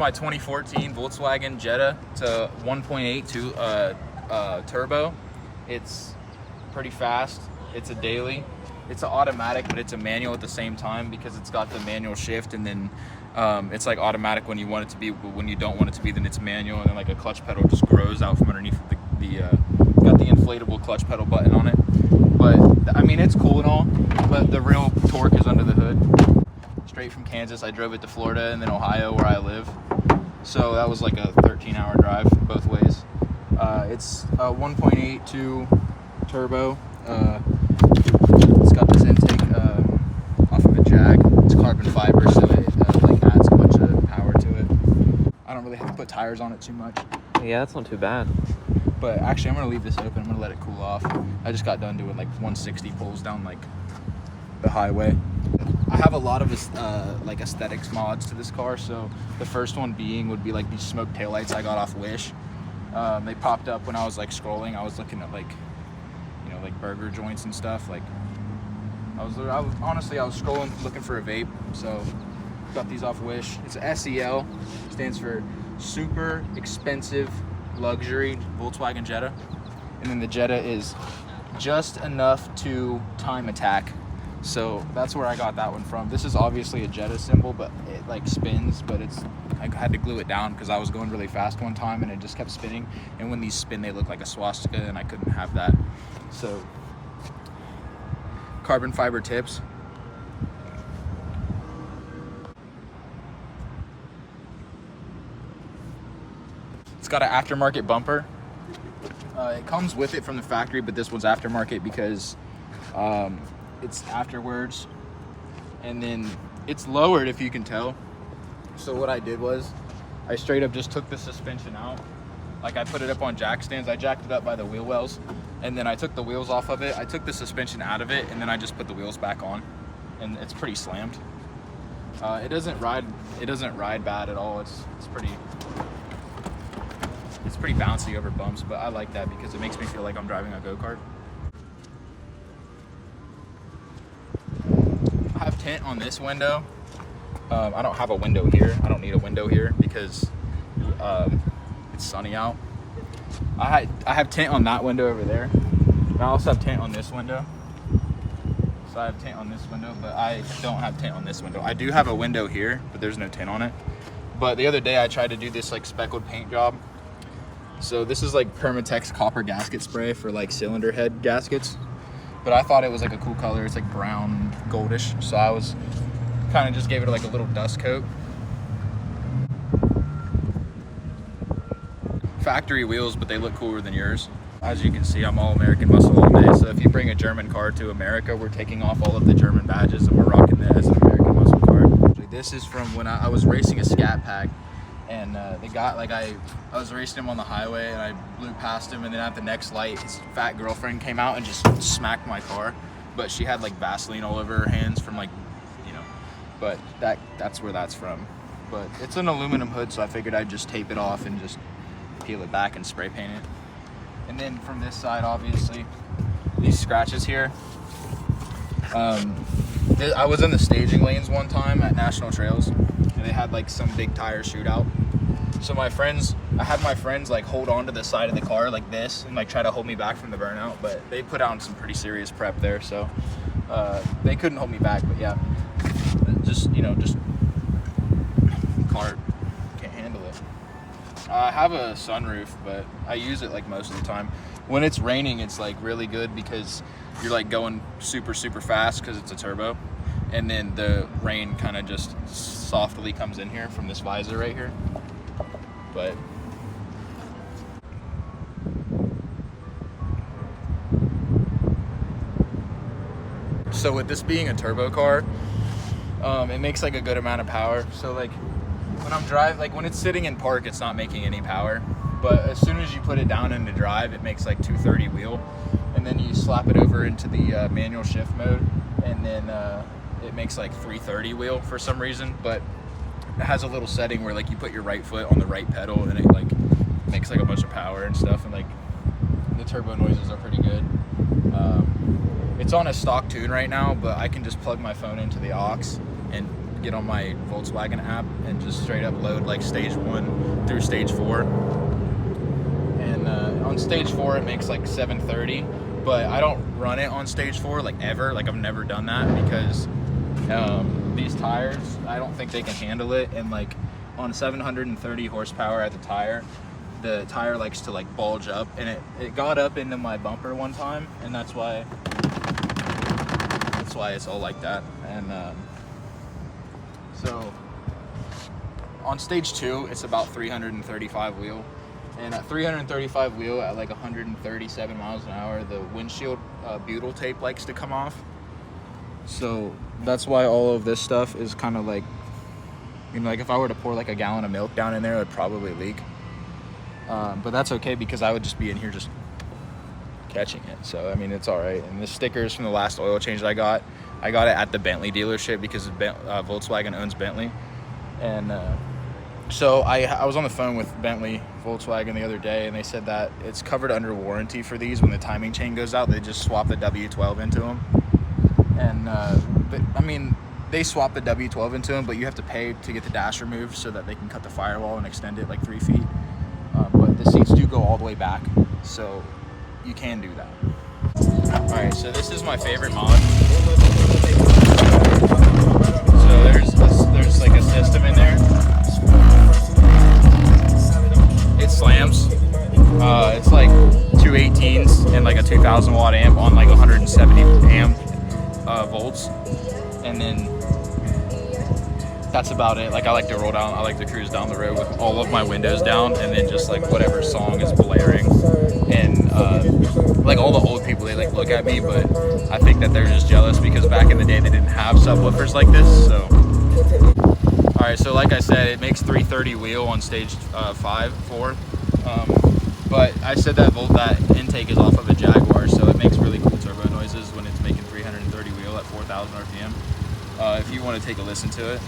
my 2014 Volkswagen Jetta to 1.8 turbo. It's pretty fast. It's a daily. It's an automatic, but it's a manual at the same time because it's got the manual shift, and then it's like automatic when you want it to be, but when you don't want it to be, then it's manual, and then like a clutch pedal just grows out from underneath got the inflatable clutch pedal button on it. But I mean, it's cool and all, but the real torque is under the hood. Straight from Kansas, I drove it to Florida and then Ohio where I live. So that was like a 13-hour drive both ways. It's a 1.82 turbo. It's got this intake off of a Jag. It's carbon fiber, so it like adds a bunch of power to it. I don't really have to put tires on it too much. Yeah, that's not too bad. But actually, I'm gonna leave this open. I'm gonna let it cool off. I just got done doing like 160 pulls down like the highway. I have a lot of like aesthetics mods to this car. So the first one would be like these smoke taillights I got off Wish. They popped up when I was like scrolling. I was looking at like, you know, like burger joints and stuff. Like I was scrolling looking for a vape. So got these off Wish. It's SEL, stands for super expensive luxury Volkswagen Jetta. And then the Jetta is just enough to time attack. So that's where I got that one from. This is obviously a Jetta symbol, but it like spins, but I had to glue it down because I was going really fast one time and it just kept spinning. And when these spin, they look like a swastika, and I couldn't have that. So carbon fiber tips. It's got an aftermarket bumper. It comes with it from the factory, but this one's aftermarket because it's afterwards, and then it's lowered, if you can tell. So what I did was I straight up just took the suspension out. Like I put it up on jack stands. I jacked it up by the wheel wells, and then I took the wheels off of it. I took the suspension out of it, and then I just put the wheels back on, and it's pretty slammed. It doesn't ride bad at all. It's pretty bouncy over bumps, but I like that because it makes me feel like I'm driving a go-kart. I have tint on this window. I don't have a window here. I don't need a window here because it's sunny out. I have tint on that window over there. And I also have tint on this window. So I have tint on this window, but I don't have tint on this window. I do have a window here, but there's no tint on it. But the other day I tried to do this like speckled paint job. So this is like Permatex copper gasket spray for like cylinder head gaskets. But I thought it was like a cool color. It's like brown, goldish. So I was kind of just gave it like a little dust coat. Factory wheels, but they look cooler than yours. As you can see, I'm all American muscle all day. So if you bring a German car to America, we're taking off all of the German badges and we're rocking that as an American muscle car. This is from when I was racing a Scat Pack. And I was racing him on the highway and I blew past him, and then at the next light his fat girlfriend came out and just smacked my car, but she had like Vaseline all over her hands from like, you know, but that's where that's from. But it's an aluminum hood, so I figured I'd just tape it off and just peel it back and spray paint it. And then from this side, obviously these scratches here, I was in the staging lanes one time at National Trails, and they had like some big tire shootout. So I had my friends like hold on to the side of the car like this and like try to hold me back from the burnout, but they put out some pretty serious prep there, so they couldn't hold me back. But yeah, just car can't handle it. I have a sunroof, but I use it like most of the time. When it's raining, it's like really good because you're like going super fast because it's a turbo, and then the rain kind of just softly comes in here from this visor right here. But so with this being a turbo car, it makes like a good amount of power. So like when I'm driving, like when it's sitting in park, it's not making any power, but as soon as you put it down into drive, it makes like 230 wheel, and then you slap it over into the manual shift mode, and then it makes like 330 wheel for some reason. But it has a little setting where like you put your right foot on the right pedal and it like makes like a bunch of power and stuff, and like the turbo noises are pretty good. It's on a stock tune right now, but I can just plug my phone into the aux and get on my Volkswagen app and just straight up load like stage 1 through stage 4. And on stage 4 it makes like 730, but I don't run it on stage 4 like ever. Like I've never done that because these tires, I don't think they can handle it. And like on 730 horsepower at the tire likes to like bulge up, and it got up into my bumper one time, and that's why it's all like that. And so on stage 2 it's about 335 wheel, and at 335 wheel at like 137 miles an hour, the windshield butyl tape likes to come off. So that's why all of this stuff is kind of like, you know, like if I were to pour like a gallon of milk down in there, it would probably leak. But that's okay because I would just be in here just catching it. So I mean, it's all right. And the stickers from the last oil change that I got it at the Bentley dealership because Volkswagen owns Bentley. And so I was on the phone with Bentley Volkswagen the other day, and they said that it's covered under warranty for these. When the timing chain goes out, they just swap the W12 into them. And I mean, they swap the W12 into them, but you have to pay to get the dash removed so that they can cut the firewall and extend it like 3 feet. But the seats do go all the way back, so you can do that. All right, so this is my favorite mod. So there's like a system in there. It slams. It's like 2 18s and like a 2000 watt amp on like 170 amp volts, and then that's about it. Like I like to cruise down the road with all of my windows down, and then just like whatever song is blaring. And like all the old people, they like look at me, but I think that they're just jealous because back in the day they didn't have subwoofers like this. So all right, so like I said, it makes 330 wheel on stage 4. But I said that that intake is off of a Jaguar, so it makes really cool turbo noises when it's making 330 wheel at 4,000 RPM. If you want to take a listen to it.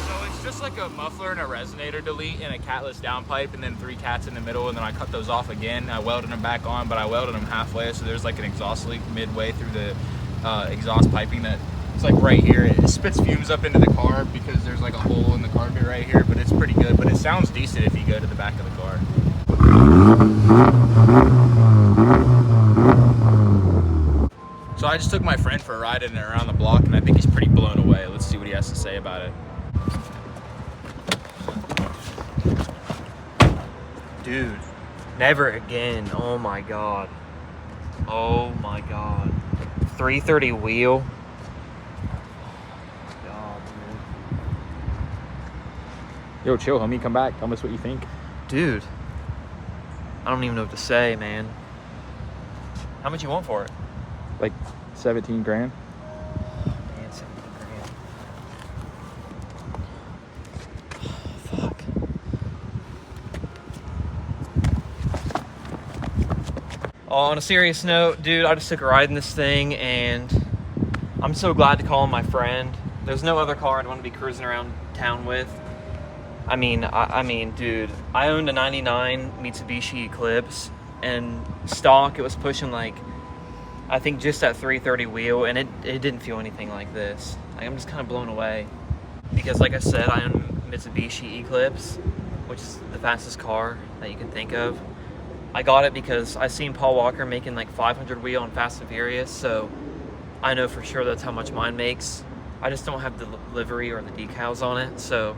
So it's just like a muffler and a resonator delete and a catless downpipe, and then 3 cats in the middle, and then I cut those off again. I welded them back on, but I welded them halfway, so there's like an exhaust leak midway through the exhaust piping that it's like right here. It spits fumes up into the car because there's like a hole in the carpet right here, but it's pretty good. But it sounds decent if you go to the back of the car. So I just took my friend for a ride in and around the block, and I think he's pretty blown away. Let's see what he has to say about it. Dude, never again. Oh my god. Oh my god. 330 wheel. God, dude. Yo, chill, homie. Come back. Tell us what you think. Dude, I don't even know what to say, man. How much you want for it? Like 17 grand. Man, 17 grand. Fuck. Oh, on a serious note, dude, I just took a ride in this thing, and I'm so glad to call him my friend. There's no other car I'd want to be cruising around town with. I mean, dude, I owned a 99 Mitsubishi Eclipse, and stock, it was pushing like, I think just at 330 wheel, and it didn't feel anything like this. Like, I'm just kind of blown away. Because like I said, I own Mitsubishi Eclipse, which is the fastest car that you can think of. I got it because I seen Paul Walker making like 500 wheel on Fast and Furious, so I know for sure that's how much mine makes. I just don't have the livery or the decals on it, so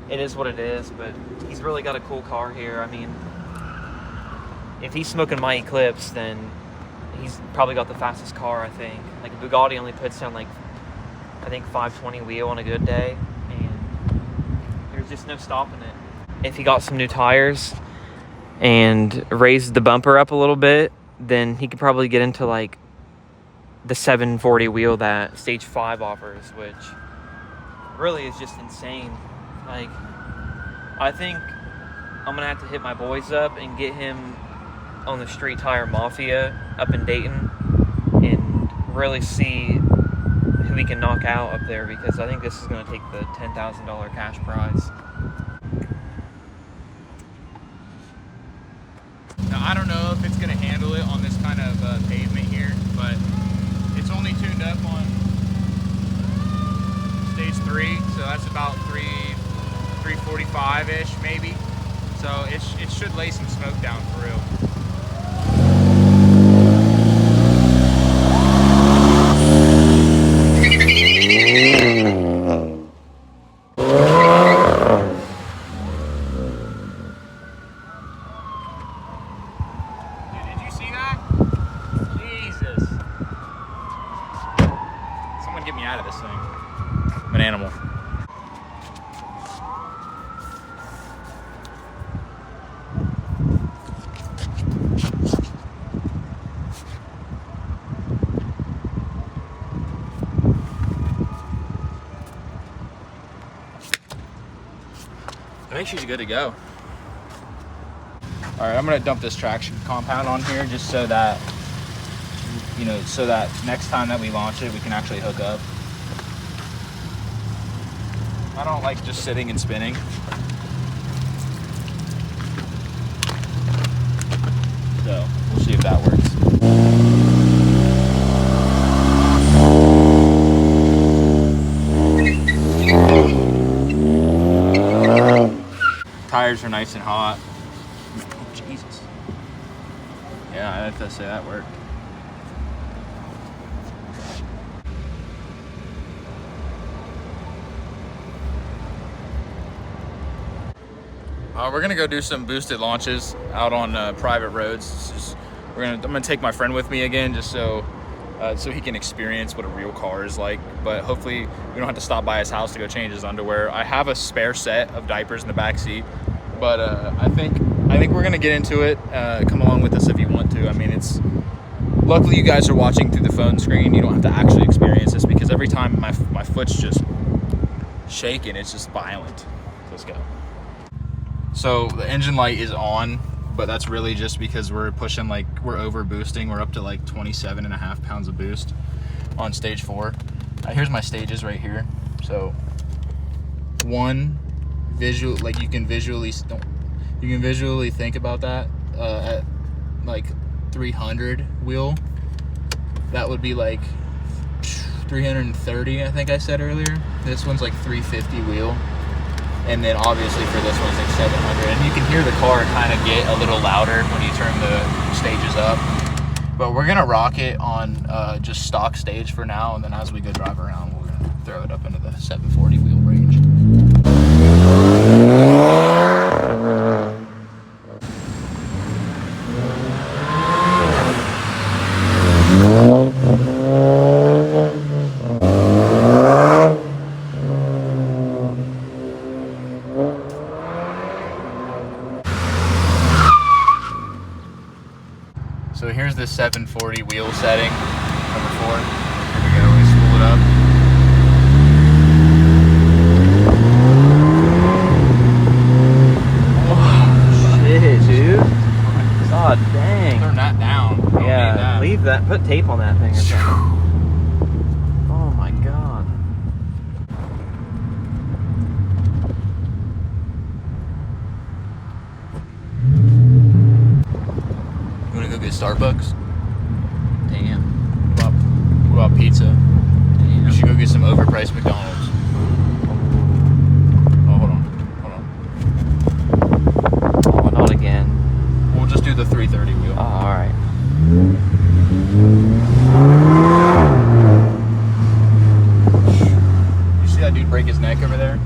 it is what it is. But he's really got a cool car here. I mean, if he's smoking my Eclipse, then he's probably got the fastest car, I think. Like, a Bugatti only puts down like, I think 520 wheel on a good day, and there's just no stopping it. If he got some new tires and raised the bumper up a little bit, then he could probably get into like the 740 wheel that Stage 5 offers, which really is just insane. Like, I think I'm gonna have to hit my boys up and get him on the Street Tire Mafia up in Dayton and really see who we can knock out up there, because I think this is gonna take the $10,000 cash prize. pavement here, but it's only tuned up on stage 3, so that's about 345-ish maybe. So it should lay some smoke down for real. Get me out of this thing. I'm an animal. I think she's good to go. All right, I'm gonna dump this traction compound on here just so that, you know, so that next time that we launch it, we can actually hook up. I don't like just sitting and spinning. So we'll see if that works. Tires are nice and hot. Oh, Jesus. Yeah, I have to say that worked. We're gonna go do some boosted launches out on private roads. I'm gonna take my friend with me again, just so he can experience what a real car is like. But hopefully we don't have to stop by his house to go change his underwear. I have a spare set of diapers in the back seat, but I think we're gonna get into it. Come along with us if you want to. I mean, it's luckily you guys are watching through the phone screen. You don't have to actually experience this, because every time my foot's just shaking, it's just violent. Let's go. So the engine light is on, but that's really just because we're pushing, like, we're over boosting. We're up to like 27.5 pounds of boost on stage 4. Here's my stages right here. So one visual, like you can visually think about that at like 300 wheel. That would be like 330, I think I said earlier. This one's like 350 wheel. And then obviously for this one it's like 700. And you can hear the car kind of get a little louder when you turn the stages up. But we're gonna rock it on just stock stage for now, and then as we go drive around, we're gonna throw it up into the 740 wheel range. So here's the 740 wheel setting, number 4. Here we go, we spool it up. Oh, shit, dude. God dang. Turn that down. Don't need Yeah, that. leave that. Put tape on that thing or something. Oh my God. You wanna go get Starbucks? Damn. What about pizza? Damn. We should go get some overpriced McDonald's. Oh, hold on. Oh, not again. We'll just do the 330 wheel. Oh, alright. You see that dude break his neck over there?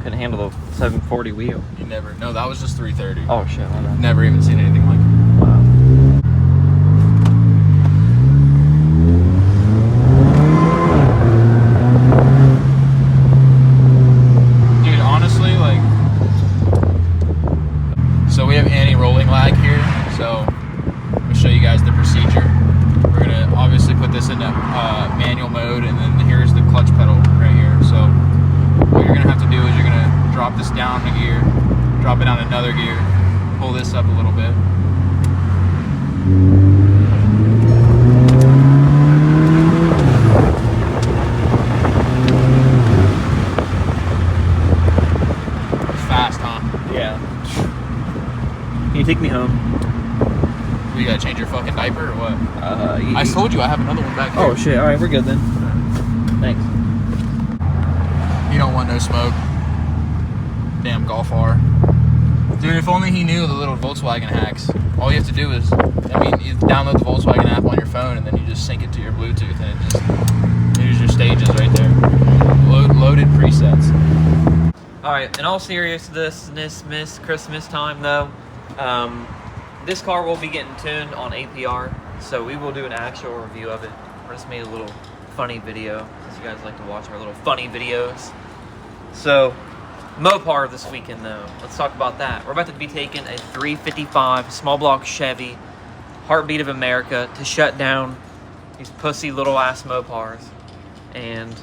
Couldn't handle the 740 wheel. You never. No, that was just 330. Oh shit, my bad. Never even seen anything like it. Wow. Dude, honestly, like, so we have anti-rolling lag here. So let me show you guys the procedure. We're gonna obviously put this into manual mode, and then here's the clutch pedal right here. So what you're gonna have to do is you're gonna drop this down a gear, drop it down another gear, pull this up a little bit. It's fast, huh? Yeah. Can you take me home? We gotta change your fucking diaper or what? Yeah. I told you I have another one back there. Oh shit! All right, we're good then. Thanks. You don't want no smoke. Damn golf R. Dude, if only he knew the little Volkswagen hacks. All you have to do is, you download the Volkswagen app on your phone and then you just sync it to your Bluetooth and it just, here's your stages right there. Loaded presets. All right, in all seriousness, Miss Christmas time though, this car will be getting tuned on APR, so we will do an actual review of it. I just made a little funny video, since you guys like to watch our little funny videos. So, Mopar this weekend though, let's talk about that. We're about to be taking a 355 small block Chevy, heartbeat of America, to shut down these pussy little ass Mopars, and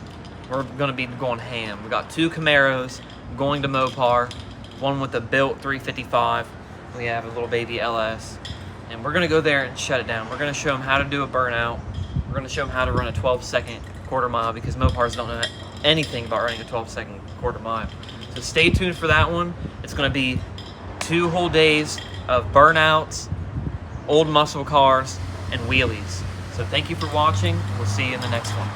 we're gonna be going ham. We got 2 Camaros going to Mopar, one with a built 355. We have a little baby LS, and we're gonna go there and shut it down. We're gonna show them how to do a burnout. We're gonna show them how to run a 12-second quarter mile, because Mopars don't know anything about running a 12-second quarter mile. So stay tuned for that one. It's gonna be 2 whole days of burnouts, old muscle cars, and wheelies. So thank you for watching. We'll see you in the next one.